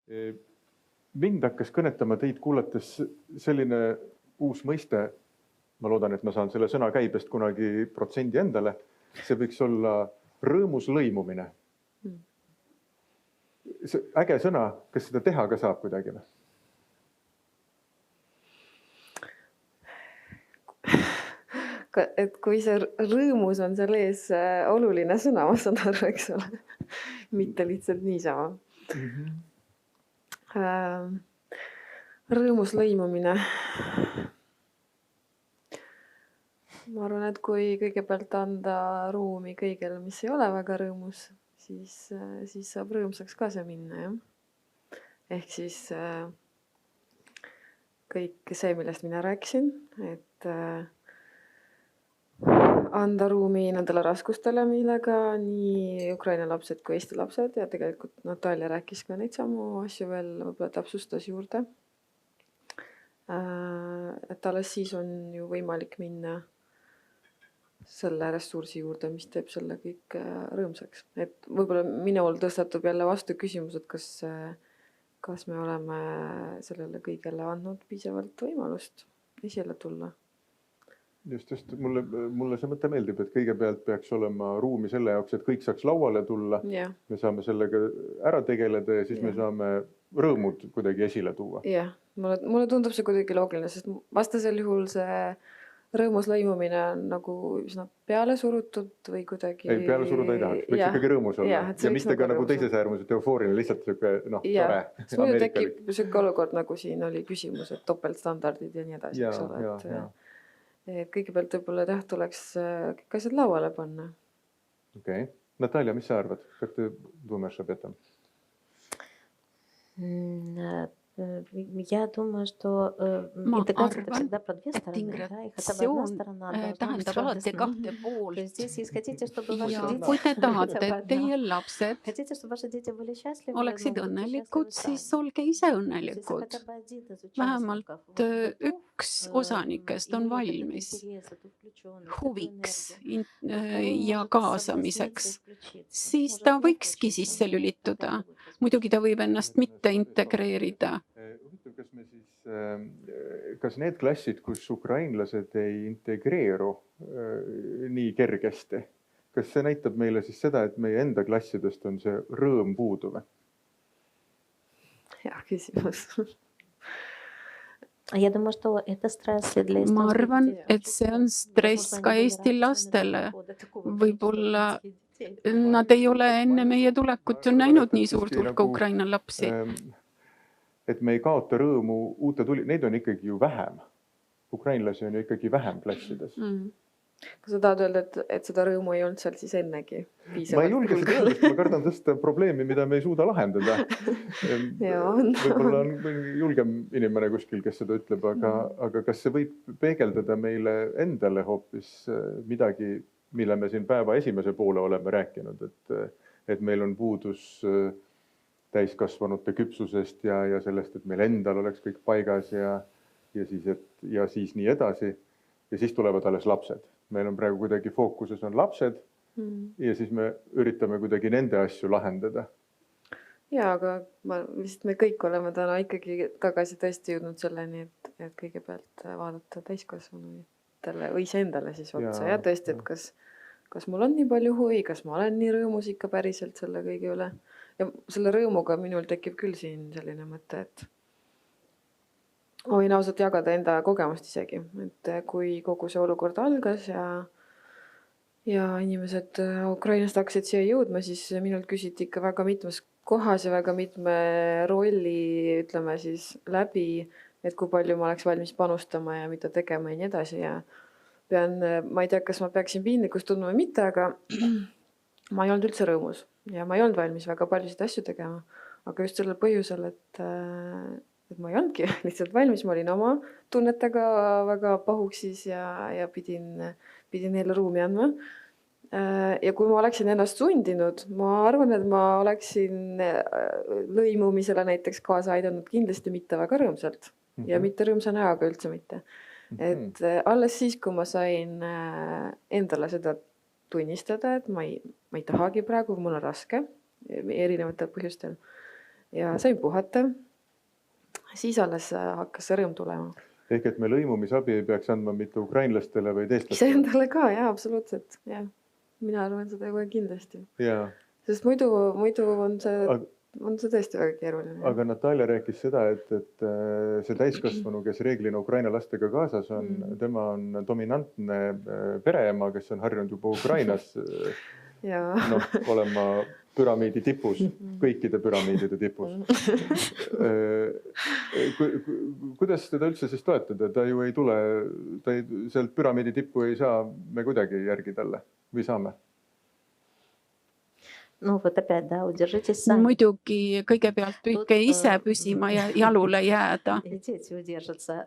Mind hakkas kõnetama teid kuulates selline uus mõiste, ma loodan, et ma saan selle sõna käibest kunagi protsendi endale, see võiks olla rõõmus lõimumine. See äge sõna, kas seda teha ka saab kuidagi? Et kui see rõõmus on seal ees oluline sõna, ma saan aru, eks ole, mitte lihtsalt niisama. Rõõmus lõimumine. Ma arvan, et kui kõigepealt anda ruumi kõigele, mis ei ole väga rõõmus, siis saab rõõmsaks ka see minna. Ja? Ehk siis kõik see, millest mina rääkisin, et anda ruumi nendele raskustele, millega nii Ukraina lapsed kui Eesti lapsed ja tegelikult Natalja rääkis ka neid samu asju veel, võib-olla täpsustas juurde. Et alles siis on ju võimalik minna selle ressursi juurde, mis teeb selle kõik rõõmsaks. Et võib-olla minul tõstatub jälle vastu küsimus, et kas me oleme sellele kõigele andnud piisavalt võimalust esile tulla. Just, mulle see mõte meeldib, et kõigepealt peaks olema ruumi selle jaoks, et kõik saaks lauale tulla. Yeah. Me saame sellega ära tegeleda ja siis me saame rõõmud kuidagi esile tuua. Jah, mulle tundub see kuidagi loogiline, sest vastasel juhul see rõõmus lõimumine on nagu üsna peale surutud või kuidagi... Ei, peale suruda ei tahaks, võiks ikkagi rõõmus olla. Ja mitte ka nagu teises äärmuselt eufoorini, lihtsalt selline tore. See muidu tekib selline olukord, nagu siin oli küsimus, et topeltstandardid ja nii edasi, eks ole. Et kõigepealt võib-olla tuleks kõik asjad lauale panna. Okei. Natalja, mis sa arvad? Как ты думаешь об этом? Я думаю, что интеграция это всегда про две стороны. Integratsioon tähendab alati kahte poolt. Ja kui te tahate, et teie lapsed oleksid õnnelikud, siis olge ise õnnelikud. Vähemalt üks osanikest on valmis huviks ja kaasamiseks. Siis ta võikski sisse lülituda. Muidugi ta võib ennast mitte integreerida. Kas need klassid, kus ukrainlased ei integreeru nii kergesti, kas see näitab meile siis seda, et meie enda klassidest on see rõõm puuduv? Hea küsimus. Ma arvan, et see on stress ka Eesti lastele. Võib-olla nad ei ole enne meie tulekut ju näinud nii suurt hulka Ukraina lapsi. Et me ei kaota rõõmu uute neid on ikkagi ju vähem. Ukrainlasi on ju ikkagi vähem klassides. Kas sa tahad öelda, et seda rõõmu ei olnud seal siis ennegi? Ma ei julge seda öelda, ma kardan tõsta probleemi, mida me ei suuda lahendada. Võib-olla on julgem inimene kuskil, kes seda ütleb, aga kas see võib peegeldada meile endale hoopis midagi, mille me siin päeva esimese poole oleme rääkinud, et meil on puudus täiskasvanute küpsusest ja sellest, et meil endal oleks kõik paigas ja siis nii edasi. Ja siis tulevad alles lapsed. Meil on praegu kuidagi fookuses on lapsed ja siis me üritame kuidagi nende asju lahendada. Ja, aga vist me kõik oleme täna ikkagi tagasi tõesti jõudnud selleni, et kõigepealt vaadata täiskasvanutele või iseendale siis otsa. Ja tõesti, et kas mul on nii palju huvi, kas ma olen nii rõõmus ikka päriselt selle kõige üle. Ja selle rõõmuga minul tekib küll siin selline mõte, et ma võin ausalt jagada enda kogemust isegi, et kui kogu see olukord algas ja inimesed Ukrainast hakkasid siia jõudma, siis minult küsiti ikka väga mitmes kohas ja väga mitme rolli, ütleme siis läbi, et kui palju ma oleks valmis panustama ja mida tegema ja nii edasi. Ja ma ei tea, kas ma peaksin piinlikkust tundma või mitte, aga ma ei olnud üldse rõõmus. Ja ma ei olnud valmis väga paljusid asju tegema, aga just sellel põhjusel, et ma ei olnudki lihtsalt valmis. Ma olin oma tunnetega väga pahuksis ja pidin neile ruumi andma. Ja kui ma oleksin ennast sundinud, ma arvan, et ma oleksin lõimumisele näiteks kaasa aidanud kindlasti mitte väga rõõmsalt ja mitte rõõmsa näoga üldse mitte. Et alles siis, kui ma sain endale seda tunnistada, et ma ei tahagi praegu, mul on raske erinevatel põhjustel. ja sain puhata. Siis alles hakkas see rõõm tulema. Ehk et me lõimumisabi ei peaks andma mitte ukrainlastele või teistlastele. See endale ka, jah, absoluutselt. Ja. Mina arvan seda kohe kindlasti. Ja. Sest muidu on see tõesti väga keeruline. Aga Natalja rääkis seda, et see täiskasvanu, kes reeglina Ukraina lastega kaasas on, tema on dominantne pereema, kes on harjunud juba Ukrainas olema püramiidi tipus, kõikide püramiidide tipus. Kuidas teda üldse siis toetada? Ta ju ei tule, sealt püramiidi tippu ei saa me kuidagi järgi talle või saame? Ну, вот опять, да, удержитесь сами. Muidugi kõigepealt püüdke ise püsima ja jalule jääda. Дети удержатся.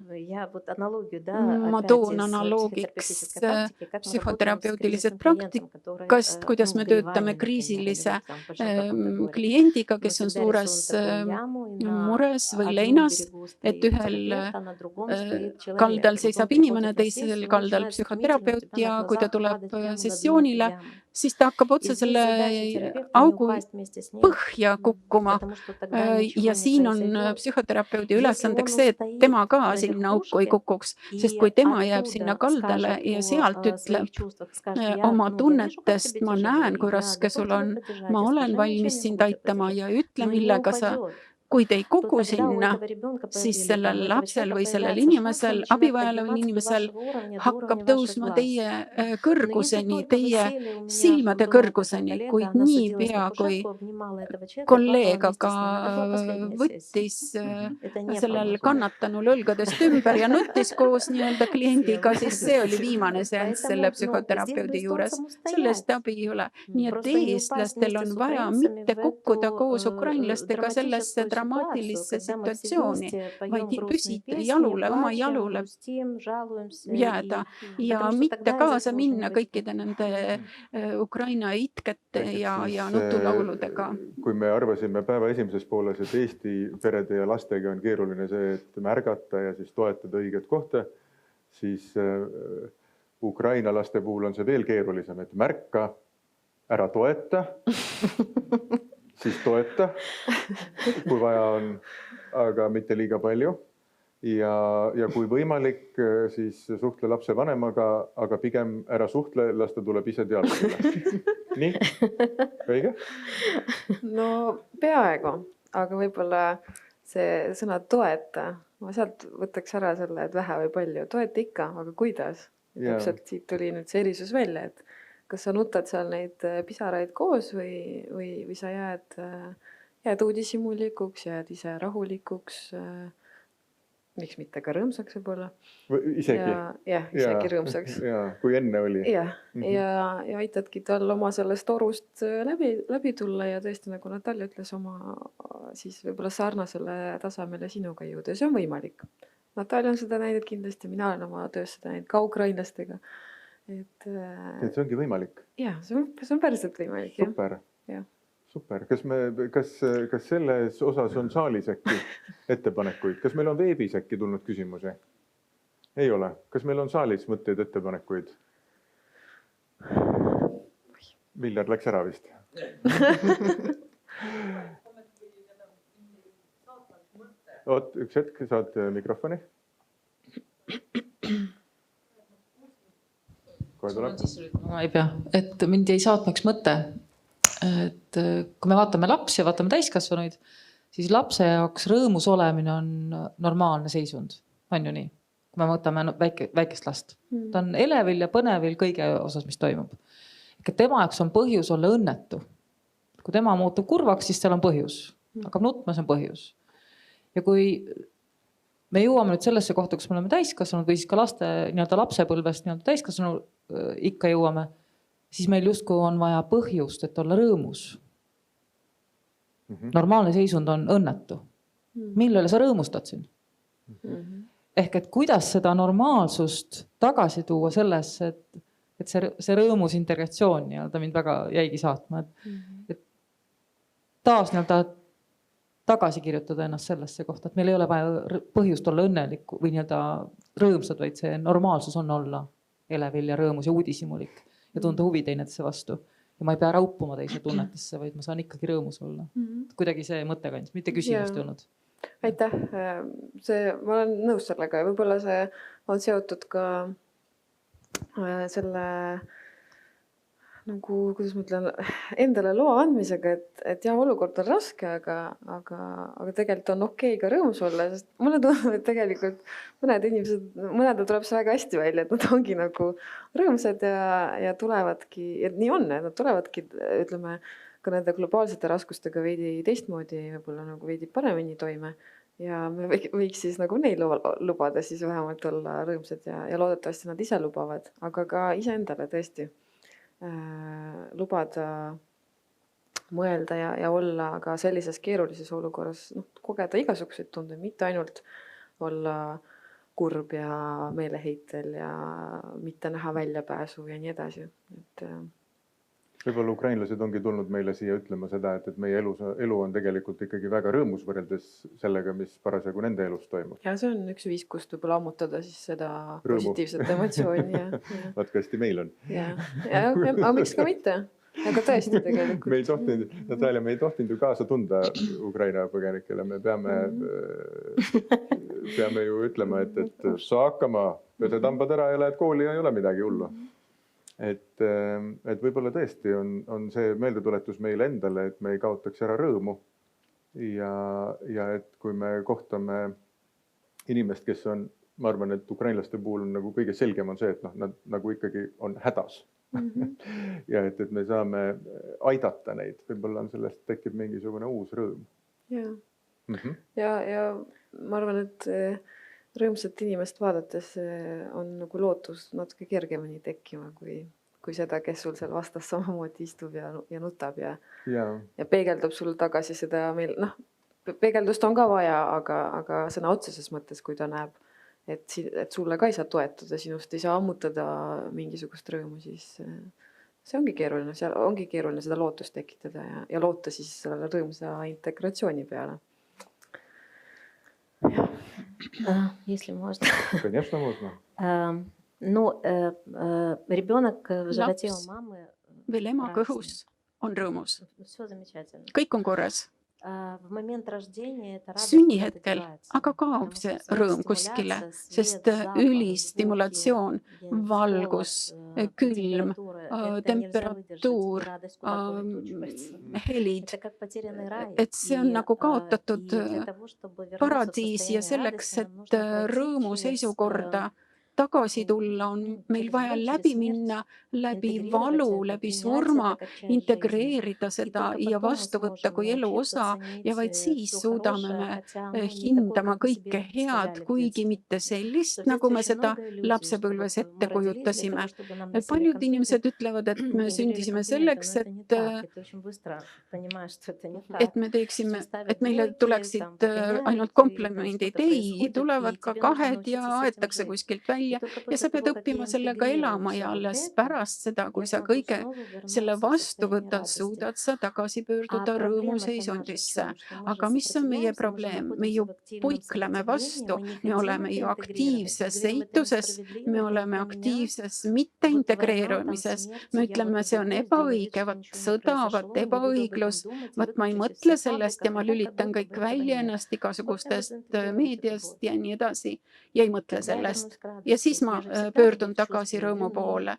Я вот аналогию, да, Ma опять toon из analoogiks психотерапевтической практики, как мы psühhoterapeutilise работаем с клиентом, который praktikast, kuidas me töötame kriisilise kliendiga, kes on suures mures või leinas, et ühel kaldal seisab inimene, teisel kaldal psühhoterapeut ja kui ta tuleb sessioonile, siis ta hakkab otsa selle augu põhja kukkuma ja siin on psühhoterapeudi ülesandeks see, et tema ka sinna auku ei kukuks, sest kui tema jääb sinna kaldale ja sealt ütleb oma tunnetest, ma näen, kui raske sul on, ma olen valmis sind aitama ja ütle, millega sa kui te ei kuku sinna, siis sellel lapsel või sellel inimesel, abivajal või inimesel hakkab tõusma teie kõrguseni, teie silmade kõrguseni, kuid niipea, kui kolleeg aga võttis sellel kannatanul õlgadest ümber ja nuttis koos nii-öelda kliendiga, siis see oli viimane seanss selle psühhoterapeudi juures. Sellest abi ei ole. Nii et eestlastel on vaja mitte kukkuda koos ukrainlastega sellesse dramaatilisse situatsiooni, vaid püsida jalule, oma jalule jääda ja mitte kaasa minna kõikide nende Ukraina itkete ja nutulauludega. Kui me arvasime päeva esimeses pooles, et Eesti perede ja lastega on keeruline see, et märgata ja siis toetada õiget kohta, siis Ukraina laste puhul on see veel keerulisem, et märka, ära toeta, siis toeta, kui vaja on, aga mitte liiga palju. Ja kui võimalik, siis suhtle lapse vanemaga, aga pigem ära suhtle, las ta tuleb ise teadmisele. Nii? Õige? No peaaegu, aga võib-olla see sõna toeta, ma sealt võtaks ära selle, et vähe või palju. Toeta ikka, aga kuidas? Täpselt siit tuli nüüd see erisus välja, et kas sa nutad seal neid pisaraid koos või sa jääd uudishimulikuks, jääd ise rahulikuks, miks mitte ka rõõmsaks võib-olla. Isegi? Jah, isegi rõõmsaks. Kui enne oli. Ja aitadki tal oma sellest torust läbi tulla ja tõesti, nagu Natalja ütles, oma siis võib-olla sarnasele tasemele sinuga jõuda. See on võimalik. Natalja on seda näinud kindlasti, mina olen oma töös seda näinud ka ukrainlastega. Et see ongi võimalik? Jah, see on päriselt võimalik. Super. Super. Kas selles osas on saalis äkki ettepanekuid? Kas meil on veebis äkki tulnud küsimusi? Ei ole. Kas meil on saalis mõtteid ettepanekuid? Viljar läks ära vist. Oot, üks hetk, saad mikrofoni. Ma ei pea, et mind ei saatma üks mõte, et kui me vaatame lapsi ja vaatame täiskasvanuid, siis lapse jaoks rõõmus olemine on normaalne seisund. On ju nii? Kui me võtame väikest last. Ta on elevil ja põnevil kõige osas, mis toimub. Tema jaoks on põhjus olla õnnetu. Kui tema muutub kurvaks, siis seal on põhjus. Hakkab nutma, see on põhjus. Ja kui me jõuame nüüd sellesse kohta, kus me oleme täiskasvanud või siis ka lapsepõlvest täiskasvanu ikka jõuame, siis meil justkui on vaja põhjust, et olla rõõmus. Normaalne seisund on õnnetu. Millele sa rõõmustad siin? Ehk et kuidas seda normaalsust tagasi tuua sellesse, et see rõõmus integratsioon mind väga jäigi saatma. Et taas tagasi kirjutada ennast sellesse kohta, et meil ei ole vaja põhjust olla õnnelik või rõõmsad, vaid see normaalsus on olla elevil ja rõõmus ja uudishimulik ja tunda huvi teineteise vastu. ja ma ei pea raupuma teise tunnetesse, vaid ma saan ikkagi rõõmus olla. Kuidagi see mõte kandis, mitte küsimust olnud. Aitäh. Ma olen nõus sellega ja võib-olla see on seotud ka selle nagu, kuidas ma ütlen, endale loa andmisega, et jah, olukord on raske, aga tegelikult on okei ka rõõmus olla, sest mulle tundub, et tegelikult mõnedel tuleb see väga hästi välja, et nad ongi nagu rõõmsad ja tulevadki, et nii on, et nad tulevadki, ütleme, ka nende globaalsete raskustega veidi teistmoodi, võib-olla nagu veidi paremini toime ja me võiks siis nagu neil lubada siis vähemalt olla rõõmsad ja loodetavasti nad ise lubavad, aga ka iseendale tõesti lubada mõelda ja olla ka sellises keerulises olukorras, kogeda igasuguseid tundeid, mitte ainult olla kurb ja meeleheitel ja mitte näha väljapääsu ja nii edasi. Võib-olla ukrainlased ongi tulnud meile siia ütlema seda, et meie elu on tegelikult ikkagi väga rõõmus võrreldes sellega, mis parasjagu nende elus toimub. Ja see on üks viis, kust võib-olla ammutada siis seda positiivset emotsiooni. Vaat hästi meil on. Aga miks ka mitte? Aga tõesti tegelikult. Me ei tohtinud ju kaasa tunda Ukraina põgenikele. Me peame ju ütlema, et saa hakkama, pesed hambad ära ja lähed kooli ja ei ole midagi hullu. Et võib-olla tõesti on see meeldetuletus meile endale, et me ei kaotaks ära rõõmu ja et kui me kohtame inimest, kes on, ma arvan, et ukrainlaste puhul on nagu kõige selgem on see, et nad nagu ikkagi on hädas ja et me saame aidata neid, võib-olla sellest tekib mingisugune uus rõõm. Ja ma arvan, et rõõmsat inimest vaadates on nagu lootus natuke kergemini tekkima kui seda, kes sul seal vastas samamoodi istub ja nutab ja peegeldab sul tagasi seda meil, peegeldust on ka vaja, aga sõna otseses mõttes, kui ta näeb, et sulle ka ei saa toetada, sinust ei saa ammutada mingisugust rõõmu, siis see ongi keeruline, seal ongi keeruline seda lootust tekitada ja loota siis selle rõõmsa integratsiooni peale. Если можно. Конечно, можно. Ребенок в животе у мамы. Veel ema kõhus on rõõmus. Kõik on korras. Sünnihetkel aga kaob see rõõm kuskile, sest ülistimulatsioon, valgus, külm, temperatuur, helid, et see on nagu kaotatud paradiis ja selleks, et rõõmu seisukorda tagasi tulla, on meil vaja läbi minna, läbi valu, läbi surma, integreerida seda ja vastu võtta kui elu osa ja vaid siis suudame me hindama kõike head, kuigi mitte sellist, nagu me seda lapsepõlves ette kujutasime. Paljud inimesed ütlevad, et me sündisime selleks, et me teeksime, et meile tuleksid ainult komplimendid. Ei, tulevad ka kahed ja aetakse kuskilt välja. Ja sa pead õppima sellega elama ja alles pärast seda, kui sa kõige selle vastu võtad, suudad sa tagasi pöörduda rõõmu seisundisse. Aga mis on meie probleem? Me ju puikleme vastu, me oleme ju aktiivses eituses, me oleme aktiivses mitteintegreerumises. Me ütleme, see on ebaõige, sõda, ebaõiglus, ma ei mõtle sellest ja ma lülitan kõik välja ennast igasugustest meediast ja nii edasi ja ei mõtle sellest. Ja siis ma pöördun tagasi rõõmu poole.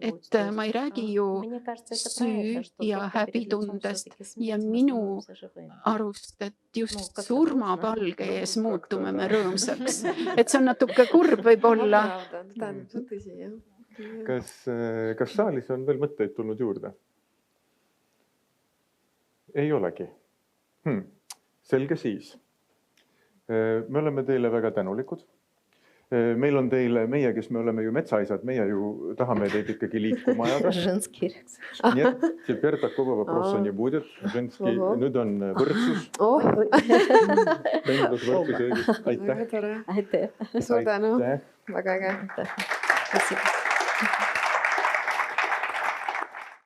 Et ma ei räägi ju süü ja häbitundest ja minu arust, et just surmapalge ees muutume me rõõmsaks. Et see on natuke kurb võib-olla. Kas saalis on veel mõtteid tulnud juurde? Ei olegi. Selge siis. Me oleme teile väga tänulikud. Meil on teile, meie, kes me oleme ju metsaisad, meie ju tahame teid ikkagi liikuma ajada. Нет, теперь такого вопроса не будет. Женский, nüüd on võrdsus. Aitäh. Suur tänu. Väga äge.